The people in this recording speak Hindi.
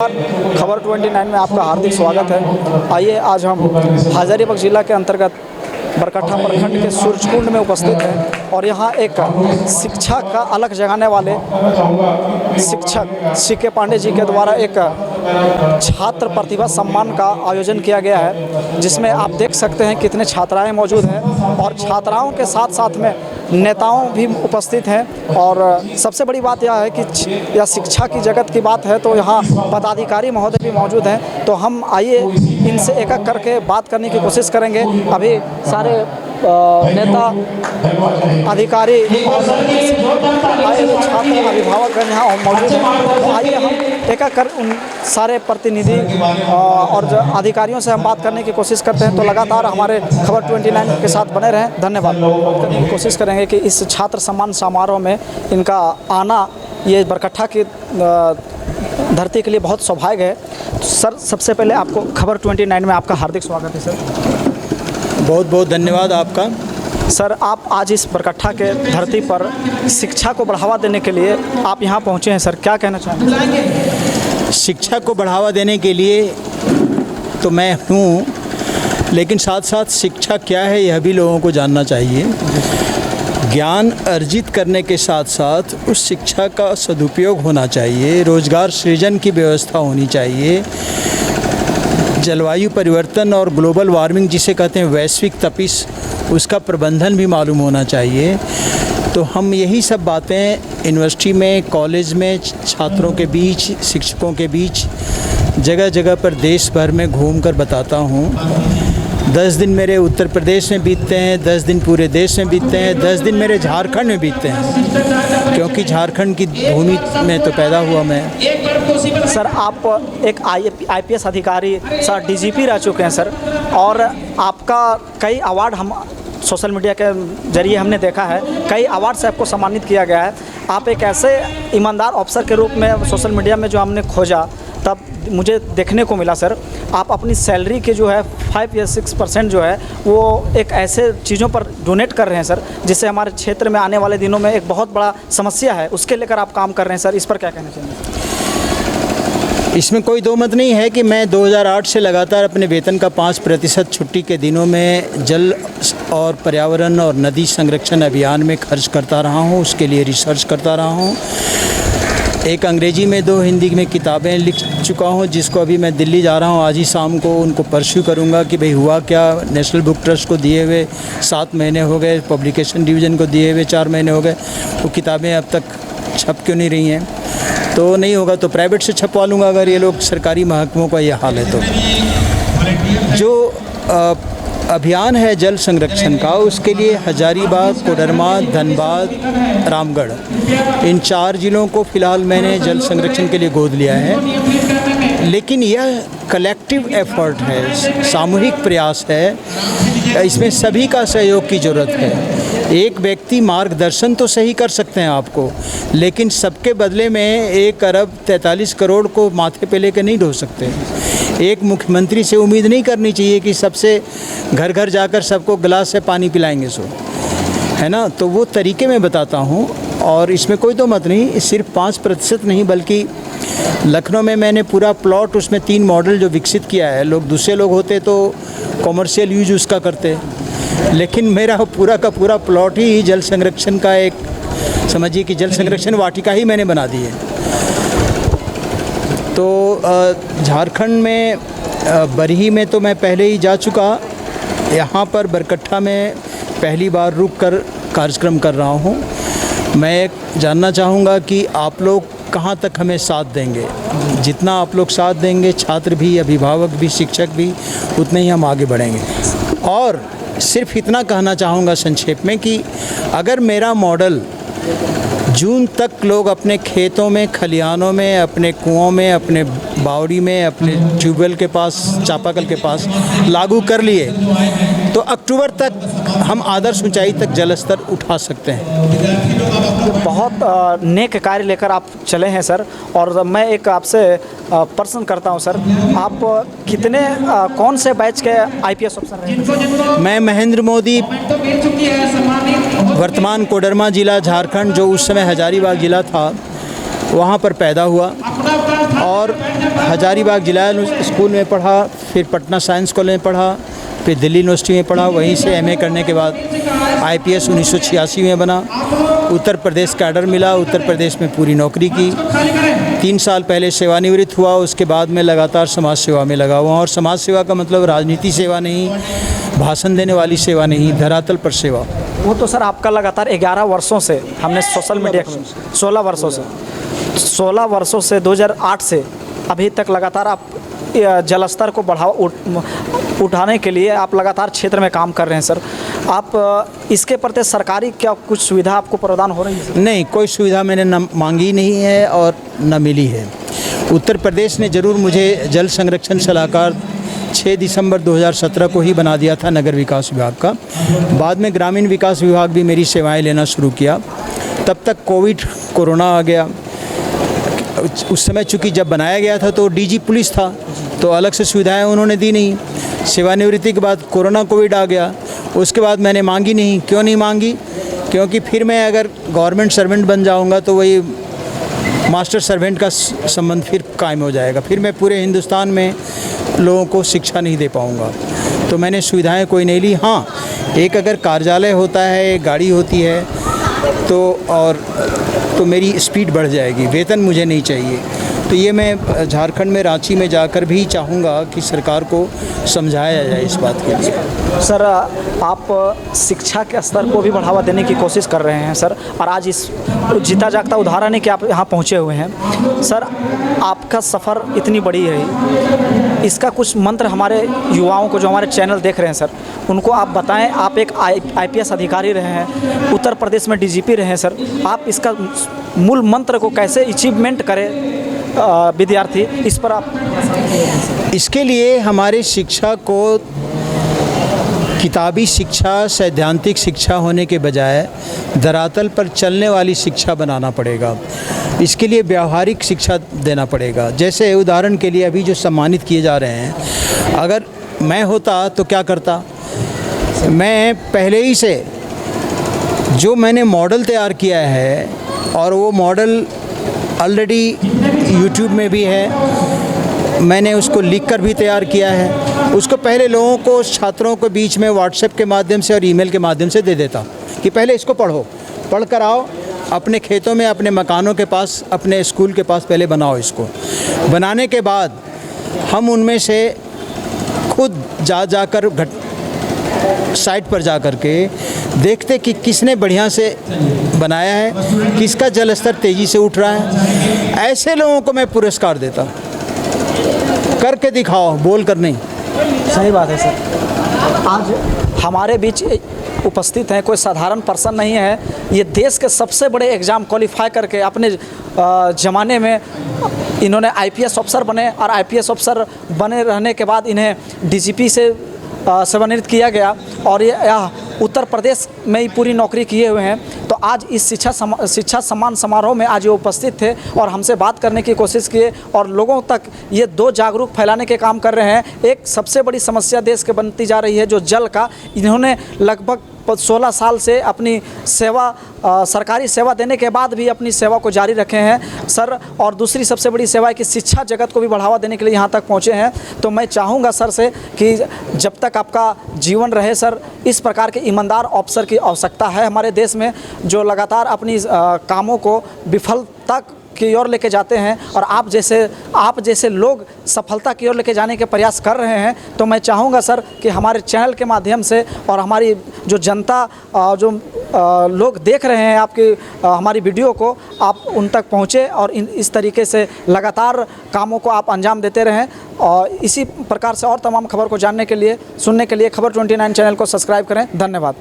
खबर 29 में आपका हार्दिक स्वागत है। आइए आज हम हजारीबाग जिला के अंतर्गत बरकट्ठा प्रखंड के सूरजकुंड में उपस्थित हैं और यहाँ एक शिक्षा का अलग जगाने वाले शिक्षक सीके पांडे जी के द्वारा एक छात्र प्रतिभा सम्मान का आयोजन किया गया है, जिसमें आप देख सकते हैं कितने छात्राएं मौजूद हैं और छात्राओं के साथ साथ में नेताओं भी उपस्थित हैं। और सबसे बड़ी बात यह है कि यह शिक्षा की जगत की बात है तो यहाँ पदाधिकारी महोदय भी मौजूद हैं। तो हम आइए इनसे एक एक करके बात करने की कोशिश करेंगे। अभी सारे नेता अधिकारी और छात्र अभिभावक यहाँ मौजूद हैं। तो आइए हम एक एक कर उन सारे प्रतिनिधि और अधिकारियों से हम बात करने की कोशिश करते हैं। तो लगातार हमारे खबर 29 के साथ बने रहें। धन्यवाद। करने की कोशिश करेंगे कि इस छात्र सम्मान समारोह में इनका आना ये बरकट्ठा की धरती के लिए बहुत सौभाग्य है। तो सर, सबसे पहले आपको खबर 29 में आपका हार्दिक स्वागत है सर। बहुत बहुत धन्यवाद आपका। सर, आप आज इस बरकट्ठा के धरती पर शिक्षा को बढ़ावा देने के लिए आप यहाँ पहुँचे हैं। सर, क्या कहना चाहेंगे? शिक्षा को बढ़ावा देने के लिए तो मैं हूँ, लेकिन साथ साथ शिक्षा क्या है यह भी लोगों को जानना चाहिए। ज्ञान अर्जित करने के साथ साथ उस शिक्षा का सदुपयोग होना चाहिए, रोज़गार सृजन की व्यवस्था होनी चाहिए, जलवायु परिवर्तन और ग्लोबल वार्मिंग जिसे कहते हैं वैश्विक तपिश, उसका प्रबंधन भी मालूम होना चाहिए। तो हम यही सब बातें यूनिवर्सिटी में, कॉलेज में, छात्रों के बीच, शिक्षकों के बीच, जगह जगह पर देश भर में घूमकर बताता हूँ। 10 दिन मेरे उत्तर प्रदेश में बीतते हैं, 10 दिन पूरे देश में बीतते हैं, 10 दिन मेरे झारखंड में बीतते हैं, क्योंकि झारखंड की भूमि में तो पैदा हुआ मैं। सर, आप एक IPS अधिकारी सर, DGP रह चुके हैं सर, और आपका कई अवार्ड हम सोशल मीडिया के जरिए हमने देखा है, कई अवार्ड से आपको सम्मानित किया गया है। आप एक ऐसे ईमानदार अफसर के रूप में सोशल मीडिया में जो हमने खोजा तब मुझे देखने को मिला सर, आप अपनी सैलरी के जो है 5 या 6% जो है वो एक ऐसे चीज़ों पर डोनेट कर रहे हैं सर, जिससे हमारे क्षेत्र में आने वाले दिनों में एक बहुत बड़ा समस्या है, उसके लेकर आप काम कर रहे हैं सर। इस पर क्या कहना चाहिए? इसमें कोई दो मत नहीं है कि मैं 2008 से लगातार अपने वेतन का 5% छुट्टी के दिनों में जल और पर्यावरण और नदी संरक्षण अभियान में खर्च करता रहा हूँ, उसके लिए रिसर्च करता रहा हूँ। एक अंग्रेजी में 2 हिंदी में किताबें लिख चुका हूँ, जिसको अभी मैं दिल्ली जा रहा हूँ, आज ही शाम को उनको परस्यू करूँगा कि भाई हुआ क्या। नेशनल बुक ट्रस्ट को दिए हुए 7 महीने हो गए, पब्लिकेशन डिवीज़न को दिए हुए 4 महीने हो गए, वो किताबें अब तक छप क्यों नहीं रही हैं? तो नहीं होगा तो प्राइवेट से छपवा लूँगा, अगर ये लोग सरकारी महकमों का ये हाल है तो। जो अभियान है जल संरक्षण का, उसके लिए हजारीबाग, कोडरमा, धनबाद, रामगढ़, इन 4 ज़िलों को फ़िलहाल मैंने जल संरक्षण के लिए गोद लिया है। लेकिन यह कलेक्टिव एफर्ट है, सामूहिक प्रयास है, इसमें सभी का सहयोग की ज़रूरत है। एक व्यक्ति मार्गदर्शन तो सही कर सकते हैं आपको, लेकिन सबके बदले में 1 अरब 43 करोड़ को माथे पे लेकर नहीं ढो सकते। एक मुख्यमंत्री से उम्मीद नहीं करनी चाहिए कि सबसे घर घर जाकर सबको गिलास से पानी पिलाएंगे, सो है ना। तो वो तरीके मैं बताता हूँ और इसमें कोई दो मत नहीं। सिर्फ 5% नहीं, बल्कि लखनऊ में मैंने पूरा प्लॉट, उसमें 3 मॉडल जो विकसित किया है। दूसरे लोग होते तो कॉमर्शियल यूज उसका करते, लेकिन मेरा पूरा का पूरा प्लॉट ही जल संरक्षण का, एक समझिए कि जल संरक्षण वाटिका ही मैंने बना दी है। तो झारखंड में बरही में तो मैं पहले ही जा चुका, यहाँ पर बरकट्ठा में पहली बार रुक कर कार्यक्रम कर रहा हूँ। मैं जानना चाहूँगा कि आप लोग कहाँ तक हमें साथ देंगे। जितना आप लोग साथ देंगे, छात्र भी, अभिभावक भी, शिक्षक भी, उतने ही हम आगे बढ़ेंगे। और सिर्फ इतना कहना चाहूँगा संक्षेप में कि अगर मेरा मॉडल जून तक लोग अपने खेतों में, खलिहानों में, अपने कुओं में, अपने बावड़ी में, अपने ट्यूबवेल के पास, चापाकल के पास लागू कर लिए, तो अक्टूबर तक हम आदर्श ऊंचाई तक जल स्तर उठा सकते हैं। बहुत नेक कार्य लेकर आप चले हैं सर। और मैं एक आपसे प्रश्न करता हूं सर, आप कितने कौन से बैच के IPS अफसर रहे? मैं महेंद्र मोदी, वर्तमान कोडरमा जिला झारखंड, जो उस समय हजारीबाग जिला था, वहाँ पर पैदा हुआ। और हजारीबाग जिला स्कूल में पढ़ा, फिर पटना साइंस कॉलेज में पढ़ा, फिर दिल्ली यूनिवर्सिटी में पढ़ा। वहीं से एमए करने के बाद आईपीएस 1986 में बना। उत्तर प्रदेश कैडर मिला, उत्तर प्रदेश में पूरी नौकरी की। 3 साल पहले सेवानिवृत्त हुआ, उसके बाद में लगातार समाज सेवा में लगा हुआ। और समाज सेवा का मतलब राजनीति सेवा नहीं, भाषण देने वाली सेवा नहीं, धरातल पर सेवा। वो तो सर आपका लगातार 11 वर्षों से हमने सोशल मीडिया में 16 वर्षों से 2008 से अभी तक लगातार आप जलस्तर को उठाने के लिए आप लगातार क्षेत्र में काम कर रहे हैं सर। आप इसके प्रति सरकारी क्या कुछ सुविधा आपको प्रदान हो रही है? नहीं, कोई सुविधा मैंने न मांगी नहीं है और न मिली है। उत्तर प्रदेश ने ज़रूर मुझे जल संरक्षण सलाहकार 6 दिसंबर 2017 को ही बना दिया था नगर विकास विभाग का। बाद में ग्रामीण विकास विभाग भी मेरी सेवाएं लेना शुरू किया। तब तक कोरोना आ गया। उस समय चूँकि जब बनाया गया था तो डीजी पुलिस था, तो अलग से सुविधाएं उन्होंने दी नहीं। सेवानिवृत्ति के बाद कोविड आ गया, उसके बाद मैंने मांगी नहीं। क्यों नहीं मांगी? क्योंकि फिर मैं अगर गवर्नमेंट सर्वेंट बन जाऊंगा तो वही मास्टर सर्वेंट का संबंध फिर कायम हो जाएगा। फिर मैं पूरे हिंदुस्तान में लोगों को शिक्षा नहीं दे पाऊंगा, तो मैंने सुविधाएं कोई नहीं ली। हाँ, एक अगर कार्यालय होता है, एक गाड़ी होती है तो मेरी स्पीड बढ़ जाएगी। वेतन मुझे नहीं चाहिए। तो ये मैं झारखंड में रांची में जाकर भी चाहूँगा कि सरकार को समझाया जाए इस बात के लिए। सर, आप शिक्षा के स्तर को भी बढ़ावा देने की कोशिश कर रहे हैं सर, और आज इस जीता जागता उदाहरण है कि आप यहाँ पहुँचे हुए हैं। सर, आपका सफ़र इतनी बड़ी है, इसका कुछ मंत्र हमारे युवाओं को जो हमारे चैनल देख रहे हैं सर, उनको आप बताएं। आप एक आईपीएस अधिकारी रहे हैं, उत्तर प्रदेश में डीजीपी रहे हैं सर। आप इसका मूल मंत्र को कैसे अचीवमेंट करें विद्यार्थी, इस पर आप? इसके लिए हमारे शिक्षा को किताबी शिक्षा, सैद्धांतिक शिक्षा होने के बजाय धरातल पर चलने वाली शिक्षा बनाना पड़ेगा। इसके लिए व्यावहारिक शिक्षा देना पड़ेगा। जैसे उदाहरण के लिए अभी जो सम्मानित किए जा रहे हैं, अगर मैं होता तो क्या करता? मैं पहले ही से जो मैंने मॉडल तैयार किया है, और वो मॉडल ऑलरेडी यूट्यूब में भी है, मैंने उसको लिखकर भी तैयार किया है, उसको पहले लोगों को, छात्रों के बीच में व्हाट्सएप के माध्यम से और ईमेल के माध्यम से दे देता कि पहले इसको पढ़ कर आओ, अपने खेतों में, अपने मकानों के पास, अपने स्कूल के पास पहले बनाओ। इसको बनाने के बाद हम उनमें से खुद जाकर साइट पर जा कर के देखते कि किसने बढ़िया से बनाया है, किसका जल स्तर तेज़ी से उठ रहा है। ऐसे लोगों को मैं पुरस्कार देता। करके दिखाओ, बोल कर नहीं। सही बात है सर। आज हमारे बीच उपस्थित हैं, कोई साधारण पर्सन नहीं है। ये देश के सबसे बड़े एग्ज़ाम क्वालिफाई करके अपने ज़माने में इन्होंने आईपीएस अफसर बने, और आईपीएस अफसर बने रहने के बाद इन्हें डीजीपी से सेवानिवृत्त किया गया, और ये उत्तर प्रदेश में ही पूरी नौकरी किए हुए हैं। तो आज इस शिक्षा सम्मान समारोह में आज ये उपस्थित थे और हमसे बात करने की कोशिश किए, और लोगों तक ये 2 जागरूक फैलाने के काम कर रहे हैं। एक सबसे बड़ी समस्या देश के बनती जा रही है जो जल का, इन्होंने लगभग 16 साल से अपनी सेवा, सरकारी सेवा देने के बाद भी अपनी सेवा को जारी रखे हैं सर। और दूसरी सबसे बड़ी सेवा है कि शिक्षा जगत को भी बढ़ावा देने के लिए यहाँ तक पहुँचे हैं। तो मैं चाहूँगा सर से कि जब तक आपका जीवन रहे सर, इस प्रकार के ईमानदार अफसर की आवश्यकता है हमारे देश में, जो लगातार अपनी कामों को विफलता की ओर लेके जाते हैं, और आप जैसे लोग सफलता की ओर लेके जाने के प्रयास कर रहे हैं। तो मैं चाहूँगा सर कि हमारे चैनल के माध्यम से और हमारी जो जनता, जो लोग देख रहे हैं आपकी हमारी वीडियो को, आप उन तक पहुँचे और इस तरीके से लगातार कामों को आप अंजाम देते रहें। और इसी प्रकार से और तमाम खबर को जानने के लिए, सुनने के लिए खबर 29 चैनल को सब्सक्राइब करें। धन्यवाद।